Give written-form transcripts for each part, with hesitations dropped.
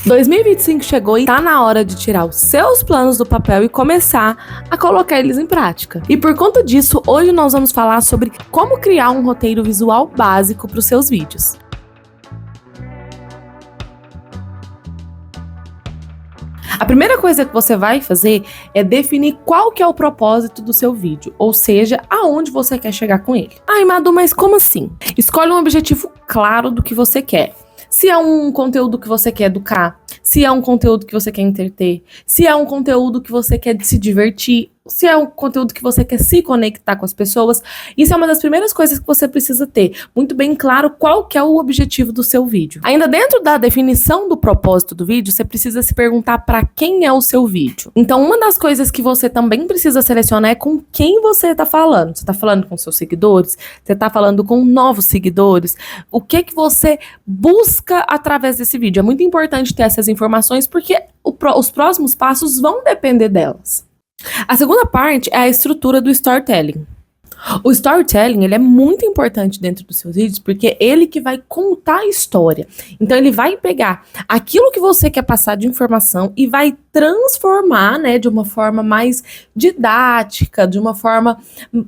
2025 chegou e tá na hora de tirar os seus planos do papel e começar a colocar eles em prática. E por conta disso, hoje nós vamos falar sobre como criar um roteiro visual básico para os seus vídeos. A primeira coisa que você vai fazer é definir qual que é o propósito do seu vídeo, ou seja, aonde você quer chegar com ele. Ai, Madu, mas como assim? Escolhe um objetivo claro do que você quer. Se é um conteúdo que você quer educar, se é um conteúdo que você quer entreter, se é um conteúdo que você quer se divertir, se é um conteúdo que você quer se conectar com as pessoas, isso é uma das primeiras coisas que você precisa ter muito bem claro qual que é o objetivo do seu vídeo. Ainda dentro da definição do propósito do vídeo, você precisa se perguntar para quem é o seu vídeo. Então, uma das coisas que você também precisa selecionar é com quem você está falando. Você está falando com seus seguidores? Você está falando com novos seguidores? O que você busca através desse vídeo? É muito importante ter essas informações porque os próximos passos vão depender delas. A segunda parte é a estrutura do storytelling. O storytelling, ele é muito importante dentro dos seus vídeos porque é ele que vai contar a história. Então ele vai pegar aquilo que você quer passar de informação e vai transformar, né, de uma forma mais didática, de uma forma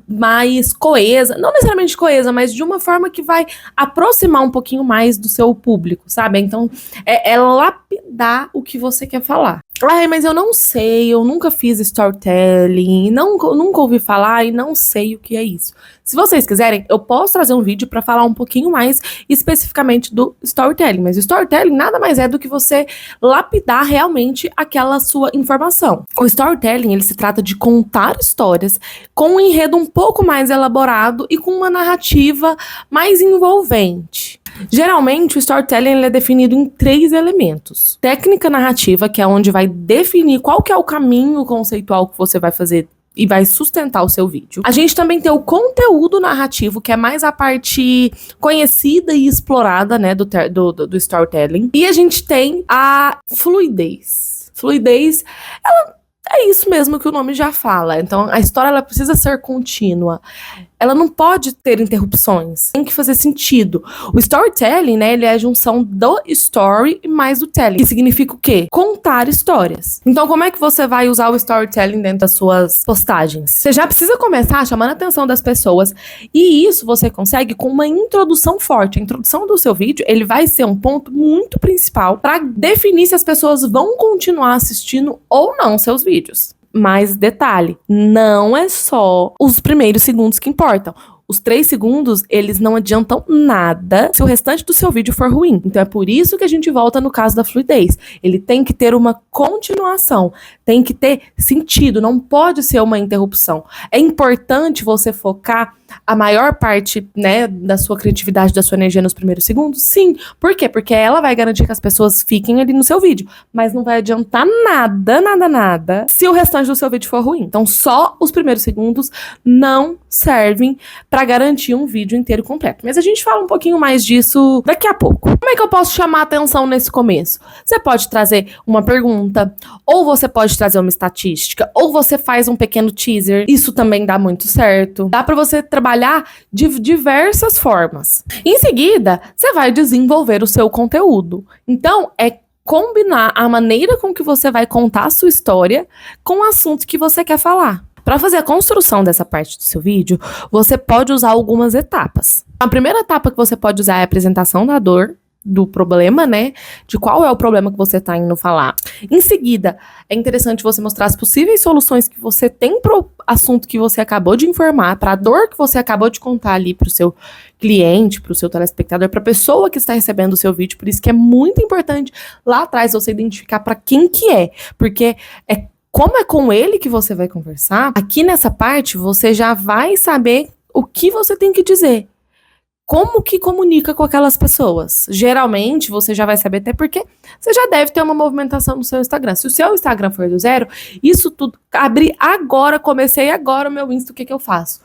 mais coesa, não necessariamente coesa, mas de uma forma que vai aproximar um pouquinho mais do seu público, sabe? Então é lapidar o que você quer falar. Ai, mas eu não sei, eu nunca fiz storytelling, nunca ouvi falar e não sei o que é isso. Se vocês quiserem, eu posso trazer um vídeo para falar um pouquinho mais especificamente do storytelling. Mas o storytelling nada mais é do que você lapidar realmente aquela sua informação. O storytelling, ele se trata de contar histórias com um enredo um pouco mais elaborado e com uma narrativa mais envolvente. Geralmente, o storytelling ele é definido em 3 elementos. Técnica narrativa, que é onde vai definir qual que é o caminho conceitual que você vai fazer e vai sustentar o seu vídeo. A gente também tem o conteúdo narrativo, que é mais a parte conhecida e explorada, né, do storytelling. E a gente tem a fluidez. Fluidez, ela é isso mesmo que o nome já fala. Então, a história ela precisa ser contínua. Ela não pode ter interrupções. Tem que fazer sentido. O storytelling, né, ele é a junção do story mais do telling. Que significa o quê? Contar histórias. Então, como é que você vai usar o storytelling dentro das suas postagens? Você já precisa começar chamando a atenção das pessoas. E isso você consegue com uma introdução forte. A introdução do seu vídeo, ele vai ser um ponto muito principal para definir se as pessoas vão continuar assistindo ou não seus vídeos. Mas detalhe, não é só os primeiros segundos que importam. Os 3 segundos, eles não adiantam nada se o restante do seu vídeo for ruim. Então é por isso que a gente volta no caso da fluidez. Ele tem que ter uma continuação, tem que ter sentido, não pode ser uma interrupção. É importante você focar a maior parte, né, da sua criatividade, da sua energia nos primeiros segundos? Sim. Por quê? Porque ela vai garantir que as pessoas fiquem ali no seu vídeo. Mas não vai adiantar nada se o restante do seu vídeo for ruim. Então só os primeiros segundos não servem para garantir um vídeo inteiro completo. Mas a gente fala um pouquinho mais disso daqui a pouco. Como é que eu posso chamar a atenção nesse começo? Você pode trazer uma pergunta, ou você pode trazer uma estatística, ou você faz um pequeno teaser. Isso também dá muito certo. Dá para você trabalhar de diversas formas. Em seguida, você vai desenvolver o seu conteúdo. Então, é combinar a maneira com que você vai contar a sua história com o assunto que você quer falar. Para fazer a construção dessa parte do seu vídeo, você pode usar algumas etapas. A primeira etapa que você pode usar é a apresentação da dor, do problema, né? De qual é o problema que você tá indo falar. Em seguida, é interessante você mostrar as possíveis soluções que você tem pro assunto que você acabou de informar, pra dor que você acabou de contar ali pro seu cliente, pro seu telespectador, pra pessoa que está recebendo o seu vídeo. Por isso que é muito importante lá atrás você identificar pra quem que é. Porque como é com ele que você vai conversar, aqui nessa parte você já vai saber o que você tem que dizer. Como que comunica com aquelas pessoas? Geralmente, você já vai saber até porque você já deve ter uma movimentação no seu Instagram. Se o seu Instagram for do zero, isso tudo, abri agora, comecei agora o meu Insta, o que eu faço?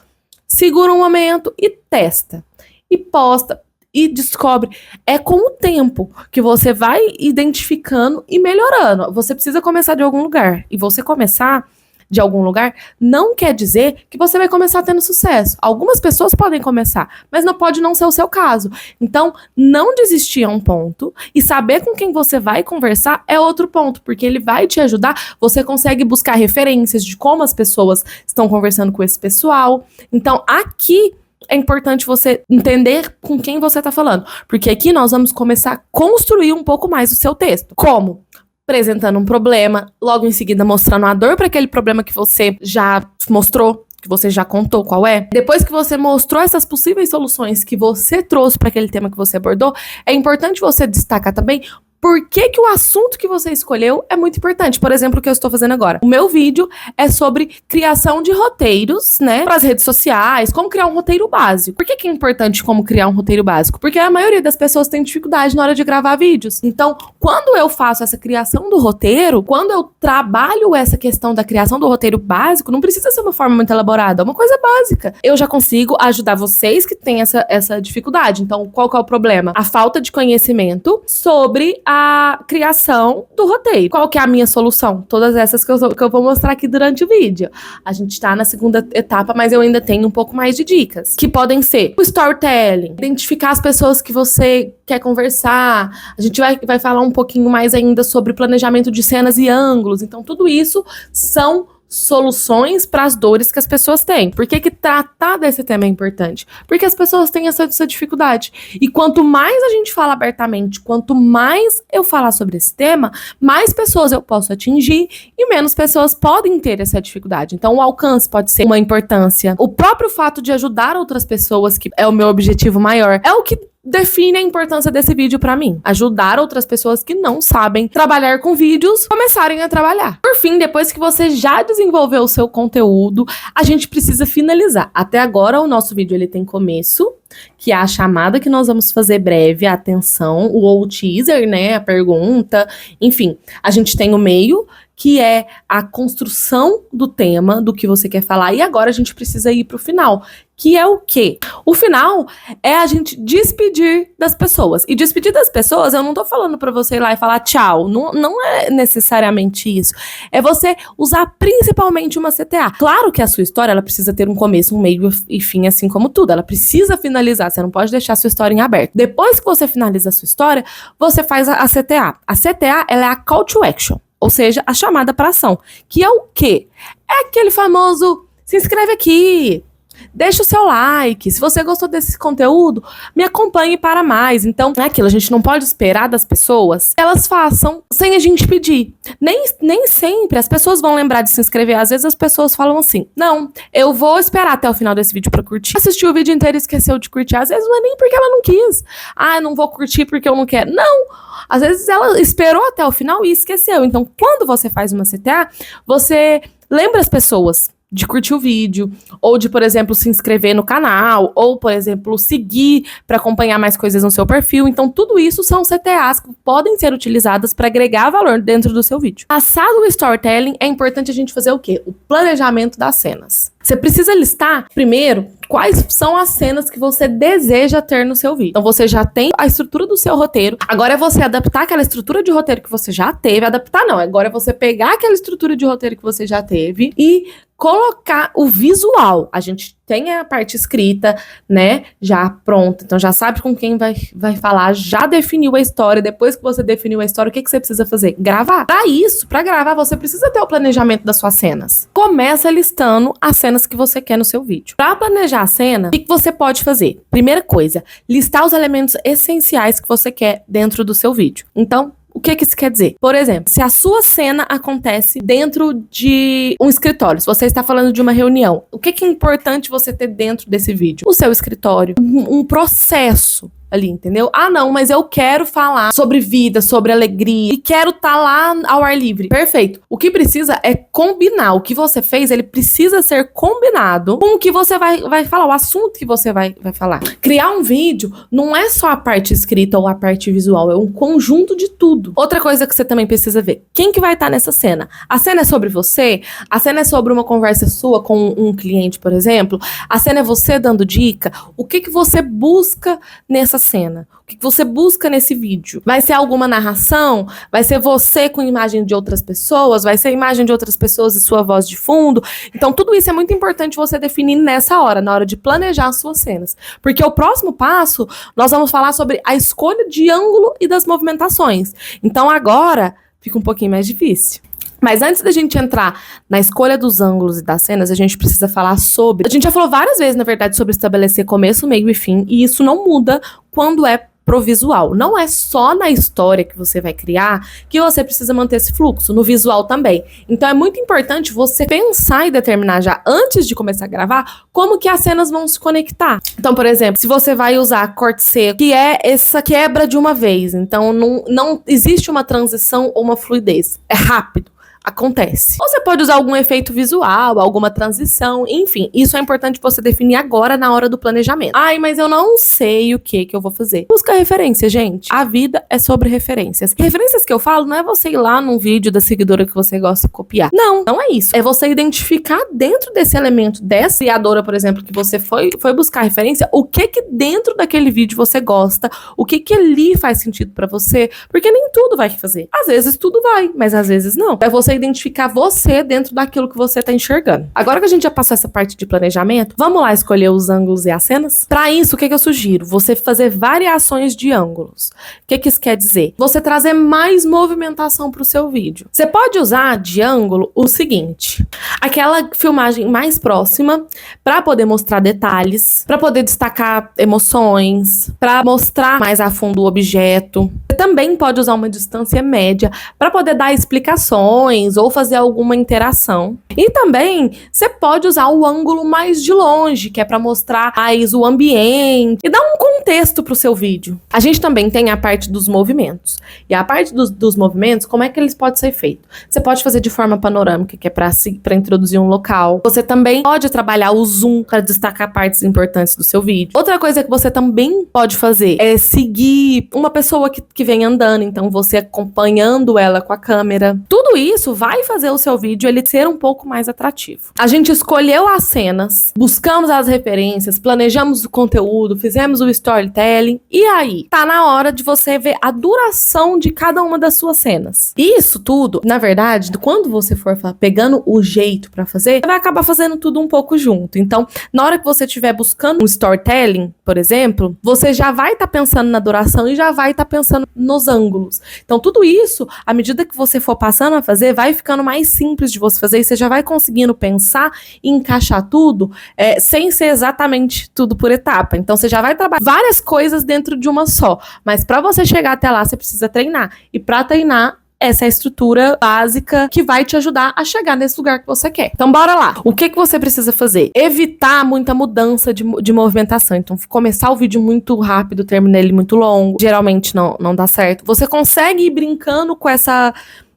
Segura um momento e testa. E posta. E descobre. É com o tempo que você vai identificando e melhorando. Você precisa começar de algum lugar. E você começar de algum lugar, não quer dizer que você vai começar tendo sucesso. Algumas pessoas podem começar, mas não pode não ser o seu caso. Então, não desistir é um ponto, e saber com quem você vai conversar é outro ponto, porque ele vai te ajudar. Você consegue buscar referências de como as pessoas estão conversando com esse pessoal. Então, aqui é importante você entender com quem você está falando, porque aqui nós vamos começar a construir um pouco mais o seu texto. Como? Apresentando um problema, logo em seguida mostrando a dor para aquele problema que você já mostrou, que você já contou qual é. Depois que você mostrou essas possíveis soluções que você trouxe para aquele tema que você abordou, é importante você destacar também por que que o assunto que você escolheu é muito importante. Por exemplo, o que eu estou fazendo agora. O meu vídeo é sobre criação de roteiros, né, para as redes sociais, como criar um roteiro básico. Por que que é importante como criar um roteiro básico? Porque a maioria das pessoas tem dificuldade na hora de gravar vídeos. Então, quando eu faço essa criação do roteiro, quando eu trabalho essa questão da criação do roteiro básico, não precisa ser uma forma muito elaborada, é uma coisa básica. Eu já consigo ajudar vocês que têm essa dificuldade. Então, qual que é o problema? A falta de conhecimento sobre a criação do roteiro. Qual que é a minha solução? Todas essas que eu vou mostrar aqui durante o vídeo. A gente tá na segunda etapa, mas eu ainda tenho um pouco mais de dicas. Que podem ser o storytelling, identificar as pessoas que você quer conversar. A gente vai falar um pouquinho mais ainda sobre planejamento de cenas e ângulos. Então, tudo isso são soluções para as dores que as pessoas têm. Por que que tratar desse tema é importante? Porque as pessoas têm essa dificuldade. E quanto mais a gente fala abertamente, quanto mais eu falar sobre esse tema, mais pessoas eu posso atingir e menos pessoas podem ter essa dificuldade. Então, o alcance pode ser uma importância. O próprio fato de ajudar outras pessoas, que é o meu objetivo maior, é o que define a importância desse vídeo pra mim. Ajudar outras pessoas que não sabem trabalhar com vídeos começarem a trabalhar. Por fim, depois que você já desenvolveu o seu conteúdo, a gente precisa finalizar. Até agora, o nosso vídeo ele tem começo, que é a chamada que nós vamos fazer breve, a atenção, o teaser, né, a pergunta, enfim. A gente tem o meio, que é a construção do tema, do que você quer falar, e agora a gente precisa ir pro final, que é o quê? O final é a gente despedir das pessoas. E despedir das pessoas, eu não tô falando pra você ir lá e falar tchau, não é necessariamente isso. É você usar principalmente uma CTA. Claro que a sua história, ela precisa ter um começo, um meio e fim, assim como tudo. Ela precisa finalizar, você não pode deixar a sua história em aberto. Depois que você finaliza a sua história, você faz a CTA. A CTA, ela é a Call to Action, ou seja, a chamada para ação. Que é o quê? É aquele famoso, se inscreve aqui, deixa o seu like, se você gostou desse conteúdo, me acompanhe para mais. Então, é aquilo, a gente não pode esperar das pessoas que elas façam sem a gente pedir. Nem sempre as pessoas vão lembrar de se inscrever. Às vezes as pessoas falam assim, não, eu vou esperar até o final desse vídeo para curtir. Assistiu o vídeo inteiro e esqueceu de curtir. Às vezes não é nem porque ela não quis. Ah, eu não vou curtir porque eu não quero. Não! Às vezes ela esperou até o final e esqueceu. Então, quando você faz uma CTA, você lembra as pessoas de curtir o vídeo, ou de, por exemplo, se inscrever no canal, ou, por exemplo, seguir para acompanhar mais coisas no seu perfil. Então, tudo isso são CTAs que podem ser utilizadas para agregar valor dentro do seu vídeo. Passado o storytelling, é importante a gente fazer o quê? O planejamento das cenas. Você precisa listar, primeiro, quais são as cenas que você deseja ter no seu vídeo. Então, você já tem a estrutura do seu roteiro. Agora é você adaptar aquela estrutura de roteiro que você já teve. Adaptar não, agora é você pegar aquela estrutura de roteiro que você já teve e colocar o visual. A gente tem a parte escrita, né, já pronta. Então, já sabe com quem vai falar, já definiu a história. Depois que você definiu a história, o que você precisa fazer? Gravar. Para isso, para gravar, você precisa ter o planejamento das suas cenas. Começa listando as cenas que você quer no seu vídeo. Para planejar a cena, o que você pode fazer? Primeira coisa, listar os elementos essenciais que você quer dentro do seu vídeo. Então, o que isso quer dizer? Por exemplo, se a sua cena acontece dentro de um escritório, se você está falando de uma reunião, o que é importante você ter dentro desse vídeo? O seu escritório, um processo ali, entendeu? Ah, não, mas eu quero falar sobre vida, sobre alegria e quero estar lá ao ar livre. Perfeito. O que precisa é combinar. O que você fez, ele precisa ser combinado com o que você vai falar, o assunto que você vai falar. Criar um vídeo não é só a parte escrita ou a parte visual, é um conjunto de tudo. Outra coisa que você também precisa ver, quem que vai estar nessa cena? A cena é sobre você? A cena é sobre uma conversa sua com um cliente, por exemplo? A cena é você dando dica? O que você busca nessa cena? O que você busca nesse vídeo? Vai ser alguma narração? Vai ser você com imagem de outras pessoas? Vai ser imagem de outras pessoas e sua voz de fundo? Então, tudo isso é muito importante você definir nessa hora, na hora de planejar as suas cenas. Porque o próximo passo, nós vamos falar sobre a escolha de ângulo e das movimentações. Então, agora, fica um pouquinho mais difícil. Mas antes da gente entrar na escolha dos ângulos e das cenas, a gente precisa falar sobre... A gente já falou várias vezes, na verdade, sobre estabelecer começo, meio e fim, e isso não muda quando é pro visual. Não é só na história que você vai criar que você precisa manter esse fluxo, no visual também. Então é muito importante você pensar e determinar já antes de começar a gravar como que as cenas vão se conectar. Então, por exemplo, se você vai usar corte seco, que é essa quebra de uma vez, então não existe uma transição ou uma fluidez. É rápido. Acontece. Ou você pode usar algum efeito visual, alguma transição, enfim. Isso é importante você definir agora na hora do planejamento. Ai, mas eu não sei o que eu vou fazer. Busca referência, gente. A vida é sobre referências. Referências que eu falo não é você ir lá num vídeo da seguidora que você gosta e copiar. Não é isso. É você identificar dentro desse elemento, dessa criadora, por exemplo, que você foi buscar referência, o que dentro daquele vídeo você gosta, o que ali faz sentido pra você, porque nem tudo vai fazer. Às vezes tudo vai, mas às vezes não. É você identificar você dentro daquilo que você tá enxergando. Agora que a gente já passou essa parte de planejamento, vamos lá escolher os ângulos e as cenas? Pra isso, o que eu sugiro? Você fazer variações de ângulos. O que isso quer dizer? Você trazer mais movimentação pro seu vídeo. Você pode usar de ângulo o seguinte: aquela filmagem mais próxima pra poder mostrar detalhes, pra poder destacar emoções, pra mostrar mais a fundo o objeto. Você também pode usar uma distância média pra poder dar explicações ou fazer alguma interação. E também você pode usar o ângulo mais de longe, que é para mostrar mais o ambiente e dar um contexto para o seu vídeo. A gente também tem a parte dos movimentos. E a parte dos movimentos, como é que eles podem ser feitos? Você pode fazer de forma panorâmica, que é para introduzir um local. Você também pode trabalhar o zoom para destacar partes importantes do seu vídeo. Outra coisa que você também pode fazer é seguir uma pessoa que vem andando, então você acompanhando ela com a câmera. Tudo isso vai fazer o seu vídeo ele ser um pouco mais atrativo. A gente escolheu as cenas, buscamos as referências, planejamos o conteúdo, fizemos o storytelling, e aí tá na hora de você ver a duração de cada uma das suas cenas. E isso tudo, na verdade, quando você for pegando o jeito pra fazer, você vai acabar fazendo tudo um pouco junto. Então, na hora que você estiver buscando um storytelling, por exemplo, você já vai estar pensando na duração e já vai estar pensando nos ângulos. Então, tudo isso, à medida que você for passando a fazer, vai ficando mais simples de você fazer e você já vai conseguindo pensar e encaixar tudo sem ser exatamente tudo por etapa. Então, você já vai trabalhar várias coisas dentro de uma só. Mas para você chegar até lá, você precisa treinar. E para treinar, essa é a estrutura básica que vai te ajudar a chegar nesse lugar que você quer. Então, bora lá. O que você precisa fazer? Evitar muita mudança de movimentação. Então, começar o vídeo muito rápido, terminar ele muito longo, geralmente não dá certo. Você consegue ir brincando com essa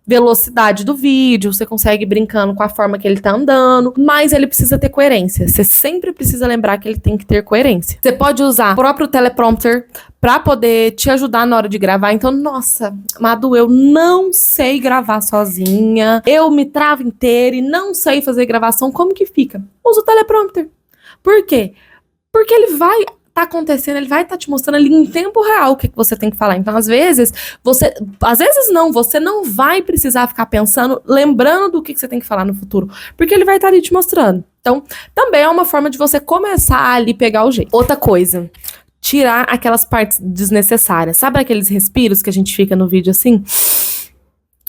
velocidade do vídeo, você consegue ir brincando com a forma que ele tá andando, mas ele precisa ter coerência. Você sempre precisa lembrar que ele tem que ter coerência. Você pode usar o próprio teleprompter pra poder te ajudar na hora de gravar. Então, nossa, Madu, eu não sei gravar sozinha, eu me travo inteira e não sei fazer gravação, como que fica? Usa o teleprompter. Por quê? Porque ele vai tá acontecendo, ele vai estar te mostrando ali em tempo real o que você tem que falar. Então, às vezes você não vai precisar ficar pensando, lembrando do que você tem que falar no futuro, porque ele vai estar ali te mostrando. Então, também é uma forma de você começar a ali pegar o jeito. Outra coisa, tirar aquelas partes desnecessárias. Sabe aqueles respiros que a gente fica no vídeo assim?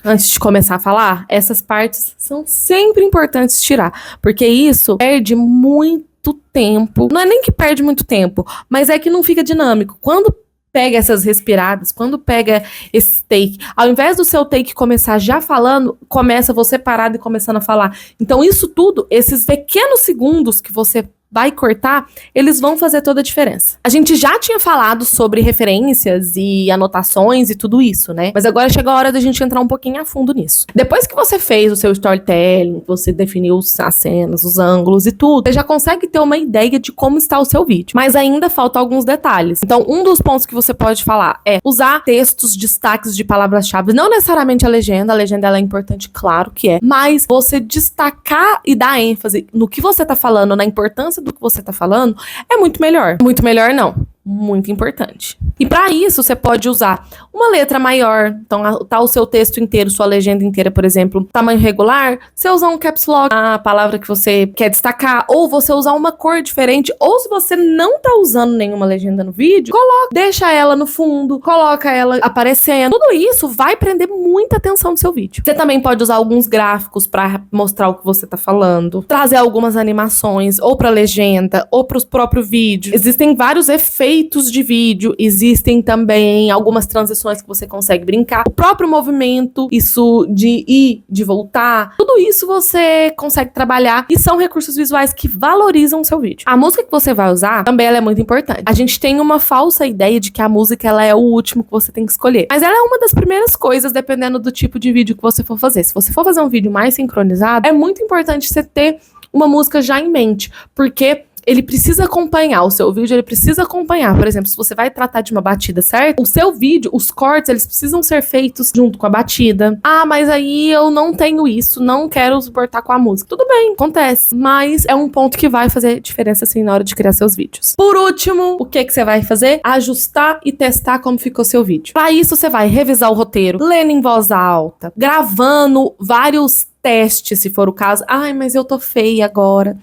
Antes de começar a falar, essas partes são sempre importantes tirar, porque isso perde muito tempo. Não é nem que perde muito tempo, mas é que não fica dinâmico. Quando pega essas respiradas, quando pega esse take, ao invés do seu take começar já falando, começa você parado e começando a falar. Então isso tudo, esses pequenos segundos que você vai cortar, eles vão fazer toda a diferença. A gente já tinha falado sobre referências e anotações e tudo isso, né? Mas agora chegou a hora da gente entrar um pouquinho a fundo nisso. Depois que você fez o seu storytelling, você definiu as cenas, os ângulos e tudo, você já consegue ter uma ideia de como está o seu vídeo. Mas ainda faltam alguns detalhes. Então, um dos pontos que você pode falar é usar textos, destaques de palavras-chave. Não necessariamente a legenda ela é importante, claro que é. Mas você destacar e dar ênfase no que você tá falando, na importância do que você tá falando, é muito melhor. Muito melhor não. muito importante. E para isso, você pode usar uma letra maior. Então, tá o seu texto inteiro, sua legenda inteira, por exemplo, tamanho regular. Você usar um caps lock, a palavra que você quer destacar, ou você usar uma cor diferente, ou se você não tá usando nenhuma legenda no vídeo, deixa ela no fundo, coloca ela aparecendo. Tudo isso vai prender muita atenção no seu vídeo. Você também pode usar alguns gráficos para mostrar o que você tá falando, trazer algumas animações, ou pra legenda, ou pro próprio vídeo. Existem vários efeitos de vídeo, existem também algumas transições que você consegue brincar, o próprio movimento, isso de ir, de voltar, tudo isso você consegue trabalhar e são recursos visuais que valorizam o seu vídeo. A música que você vai usar, também ela é muito importante. A gente tem uma falsa ideia de que a música ela é o último que você tem que escolher, mas ela é uma das primeiras coisas, dependendo do tipo de vídeo que você for fazer. Se você for fazer um vídeo mais sincronizado, é muito importante você ter uma música já em mente, porque ele precisa acompanhar o seu vídeo, ele precisa acompanhar. Por exemplo, se você vai tratar de uma batida, certo? O seu vídeo, os cortes, eles precisam ser feitos junto com a batida. Ah, mas aí eu não tenho isso, não quero suportar com a música. Tudo bem, acontece. Mas é um ponto que vai fazer diferença, assim, na hora de criar seus vídeos. Por último, o que você vai fazer? Ajustar e testar como ficou seu vídeo. Para isso, você vai revisar o roteiro, lendo em voz alta, gravando vários testes, se for o caso. Ai, mas eu tô feia agora.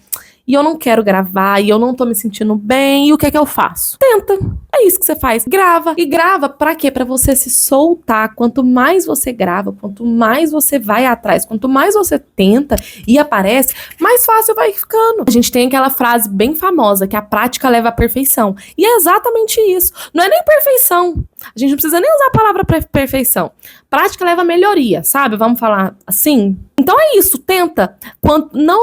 E eu não quero gravar, e eu não tô me sentindo bem, e o que é que eu faço? Tenta. É isso que você faz. Grava. E grava pra quê? Pra você se soltar. Quanto mais você grava, quanto mais você vai atrás, quanto mais você tenta e aparece, mais fácil vai ficando. A gente tem aquela frase bem famosa, que a prática leva à perfeição. E é exatamente isso. Não é nem perfeição. A gente não precisa nem usar a palavra perfeição. Prática leva a melhoria, sabe? Vamos falar assim? Então é isso, tenta.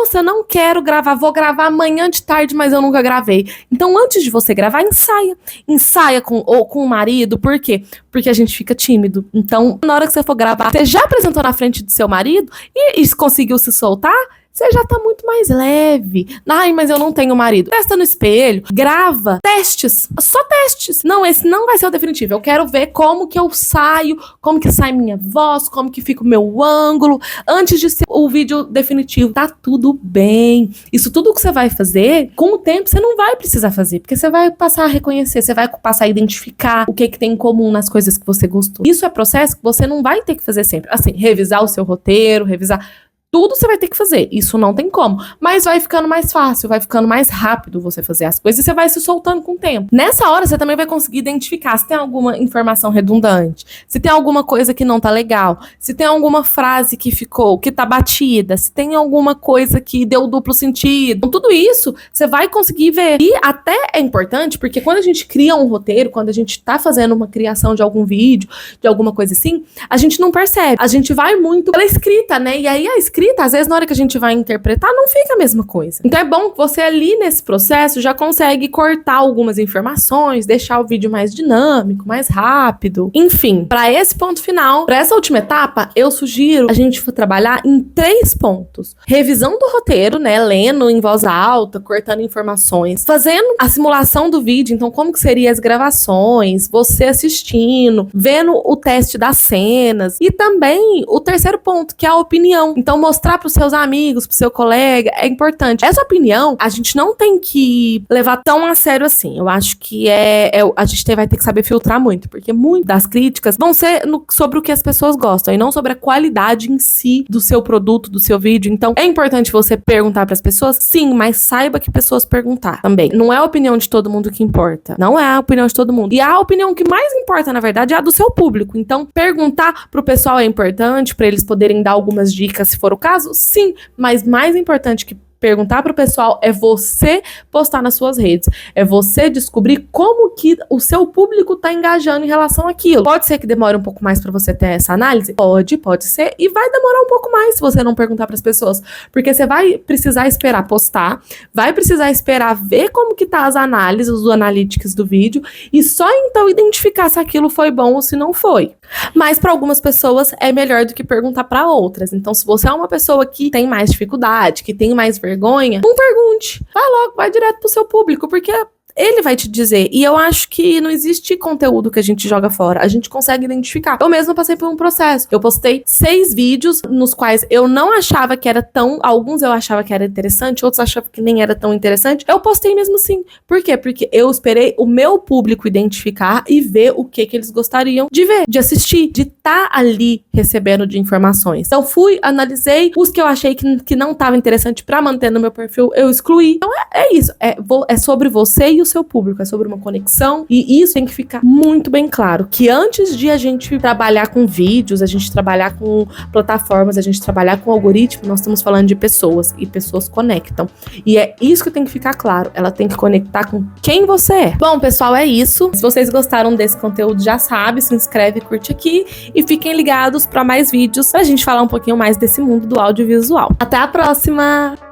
Se eu não quero gravar, vou gravar amanhã de tarde, mas eu nunca gravei. Então antes de você gravar, ensaia. Ensaia com o marido, por quê? Porque a gente fica tímido. Então, na hora que você for gravar, você já apresentou na frente do seu marido e conseguiu se soltar? Você já tá muito mais leve. Ai, mas eu não tenho marido. Testa no espelho, grava, testes, só testes. Não, esse não vai ser o definitivo. Eu quero ver como que eu saio, como que sai minha voz, como que fica o meu ângulo, antes de ser o vídeo definitivo. Tá tudo bem. Isso tudo que você vai fazer, com o tempo você não vai precisar fazer, porque você vai passar a reconhecer, você vai passar a identificar o que tem em comum nas coisas que você gostou. Isso é processo que você não vai ter que fazer sempre. Assim, revisar o seu roteiro, revisar... Tudo você vai ter que fazer, isso não tem como. Mas vai ficando mais fácil, vai ficando mais rápido você fazer as coisas e você vai se soltando com o tempo. Nessa hora, você também vai conseguir identificar se tem alguma informação redundante, se tem alguma coisa que não tá legal, se tem alguma frase que tá batida, se tem alguma coisa que deu duplo sentido. Então, tudo isso, você vai conseguir ver. E até é importante, porque quando a gente cria um roteiro, quando a gente tá fazendo uma criação de algum vídeo, de alguma coisa assim, a gente não percebe. A gente vai muito pela escrita, né? E aí a escrita, às vezes, na hora que a gente vai interpretar, não fica a mesma coisa. Então é bom que você ali nesse processo já consegue cortar algumas informações, deixar o vídeo mais dinâmico, mais rápido. Enfim, para esse ponto final, para essa última etapa, eu sugiro a gente for trabalhar em 3 pontos. Revisão do roteiro, né? Lendo em voz alta, cortando informações, fazendo a simulação do vídeo, então como que seriam as gravações, você assistindo, vendo o teste das cenas e também o terceiro ponto, que é a opinião. Então mostrar para os seus amigos, para o seu colega, é importante. Essa opinião, a gente não tem que levar tão a sério assim. Eu acho que a gente vai ter que saber filtrar muito, porque muitas das críticas vão ser sobre o que as pessoas gostam e não sobre a qualidade em si do seu produto, do seu vídeo. Então, é importante você perguntar para as pessoas, sim, mas saiba que pessoas perguntar também. Não é a opinião de todo mundo que importa. Não é a opinião de todo mundo. E a opinião que mais importa, na verdade, é a do seu público. Então, perguntar pro pessoal é importante, para eles poderem dar algumas dicas, se for o caso, sim, mas mais importante que perguntar pro pessoal é você postar nas suas redes, é você descobrir como que o seu público tá engajando em relação àquilo. Pode ser que demore um pouco mais pra você ter essa análise? Pode ser, e vai demorar um pouco mais se você não perguntar pras pessoas, porque você vai precisar esperar postar, vai precisar esperar ver como que tá as análises, os analytics do vídeo, e só então identificar se aquilo foi bom ou se não foi. Mas para algumas pessoas é melhor do que perguntar para outras. Então, se você é uma pessoa que tem mais dificuldade, que tem mais vergonha, não pergunte. Vai logo, vai direto pro seu público, porque ele vai te dizer. E eu acho que não existe conteúdo que a gente joga fora. A gente consegue identificar. Eu mesma passei por um processo. Eu postei 6 vídeos nos quais eu não achava que era tão... Alguns eu achava que era interessante, outros achavam que nem era tão interessante. Eu postei mesmo assim. Por quê? Porque eu esperei o meu público identificar e ver o que eles gostariam de ver, de assistir, de estar ali recebendo de informações. Então fui, analisei os que eu achei que não estava interessante pra manter no meu perfil, eu excluí. Então é isso. É sobre você e o seu público. É sobre uma conexão. E isso tem que ficar muito bem claro. Que antes de a gente trabalhar com vídeos, a gente trabalhar com plataformas, a gente trabalhar com algoritmo, nós estamos falando de pessoas. E pessoas conectam. E é isso que tem que ficar claro. Ela tem que conectar com quem você é. Bom, pessoal, é isso. Se vocês gostaram desse conteúdo, já sabe, se inscreve, curte aqui e fiquem ligados para mais vídeos pra gente falar um pouquinho mais desse mundo do audiovisual. Até a próxima!